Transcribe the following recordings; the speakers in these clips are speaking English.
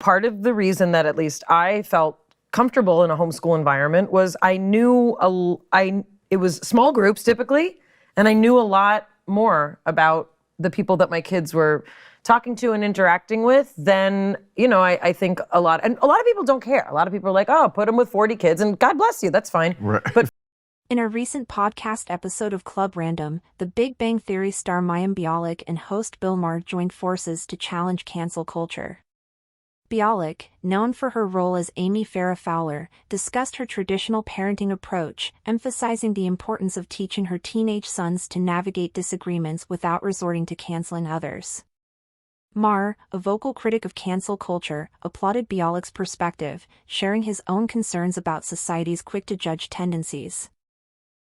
part of the reason that at least I felt comfortable in a homeschool environment was I knew it was small groups typically, and I knew a lot more about the people that my kids were talking to and interacting with than, I think a lot of people don't care. A lot of people are like, oh, put them with 40 kids and God bless you, that's fine. Right. But in a recent podcast episode of Club Random, the Big Bang Theory star Mayim Bialik and host Bill Maher joined forces to challenge cancel culture. Bialik, known for her role as Amy Farrah Fowler, discussed her traditional parenting approach, emphasizing the importance of teaching her teenage sons to navigate disagreements without resorting to canceling others. Maher, a vocal critic of cancel culture, applauded Bialik's perspective, sharing his own concerns about society's quick-to-judge tendencies.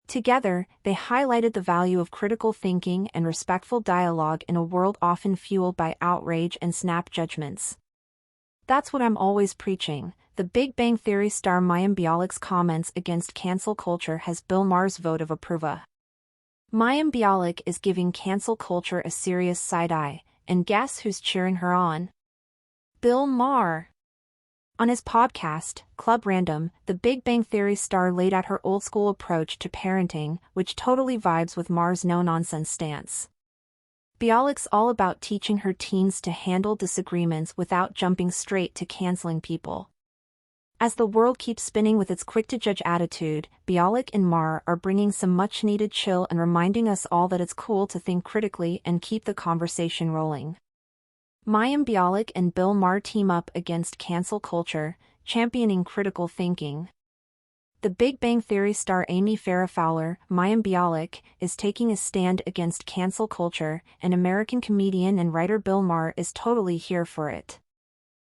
Together, they highlighted the value of critical thinking and respectful dialogue in a world often fueled by outrage and snap judgments. That's what I'm always preaching. The Big Bang Theory star Mayim Bialik's comments against cancel culture has Bill Maher's vote of approval. Mayim Bialik is giving cancel culture a serious side-eye, and guess who's cheering her on? Bill Maher. On his podcast, Club Random, the Big Bang Theory star laid out her old-school approach to parenting, which totally vibes with Maher's no-nonsense stance. Bialik's all about teaching her teens to handle disagreements without jumping straight to canceling people. As the world keeps spinning with its quick-to-judge attitude, Bialik and Maher are bringing some much-needed chill and reminding us all that it's cool to think critically and keep the conversation rolling. Mayim Bialik and Bill Maher team up against cancel culture, championing critical thinking. The Big Bang Theory star Amy Farrah Fowler, Mayim Bialik, is taking a stand against cancel culture, and American comedian and writer Bill Maher is totally here for it.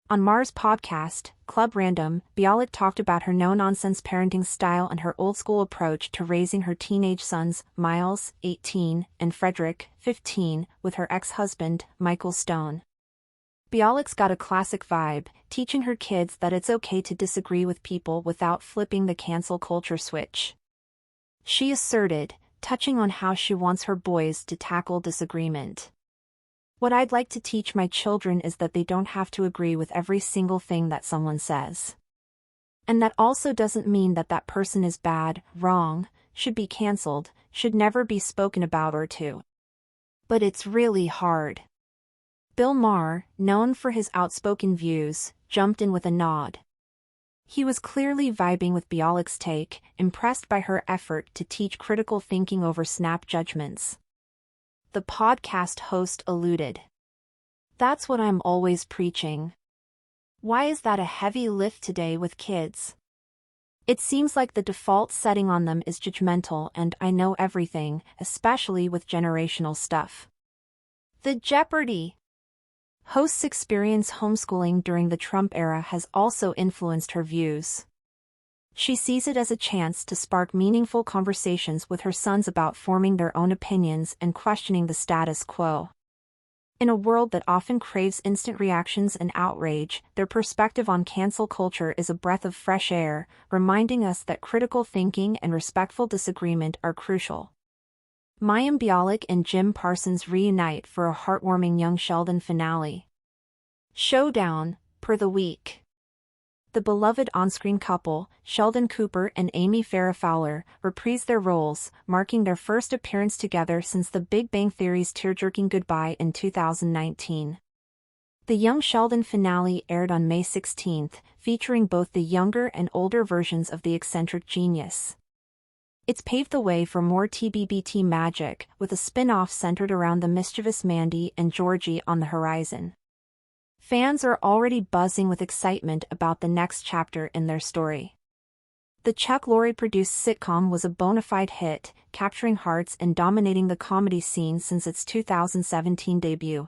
On Maher's podcast, Club Random, Bialik talked about her no-nonsense parenting style and her old-school approach to raising her teenage sons, Miles, 18, and Frederick, 15, with her ex-husband, Michael Stone. Bialik's got a classic vibe, teaching her kids that it's okay to disagree with people without flipping the cancel culture switch. She asserted, touching on how she wants her boys to tackle disagreement. What I'd like to teach my children is that they don't have to agree with every single thing that someone says. And that also doesn't mean that that person is bad, wrong, should be canceled, should never be spoken about or to. But it's really hard. Bill Maher, known for his outspoken views, jumped in with a nod. He was clearly vibing with Bialik's take, impressed by her effort to teach critical thinking over snap judgments. The podcast host alluded. That's what I'm always preaching. Why is that a heavy lift today with kids? It seems like the default setting on them is judgmental and I know everything, especially with generational stuff. The Jeopardy! Hosts' experience homeschooling during the Trump era has also influenced her views. She sees it as a chance to spark meaningful conversations with her sons about forming their own opinions and questioning the status quo. In a world that often craves instant reactions and outrage, their perspective on cancel culture is a breath of fresh air, reminding us that critical thinking and respectful disagreement are crucial. Mayim Bialik and Jim Parsons reunite for a heartwarming Young Sheldon finale. Showdown, per the week. The beloved on-screen couple, Sheldon Cooper and Amy Farrah Fowler, reprise their roles, marking their first appearance together since The Big Bang Theory's tear-jerking goodbye in 2019. The Young Sheldon finale aired on May 16, featuring both the younger and older versions of the eccentric genius. It's paved the way for more TBBT magic, with a spin-off centered around the mischievous Mandy and Georgie on the horizon. Fans are already buzzing with excitement about the next chapter in their story. The Chuck Lorre-produced sitcom was a bona fide hit, capturing hearts and dominating the comedy scene since its 2017 debut.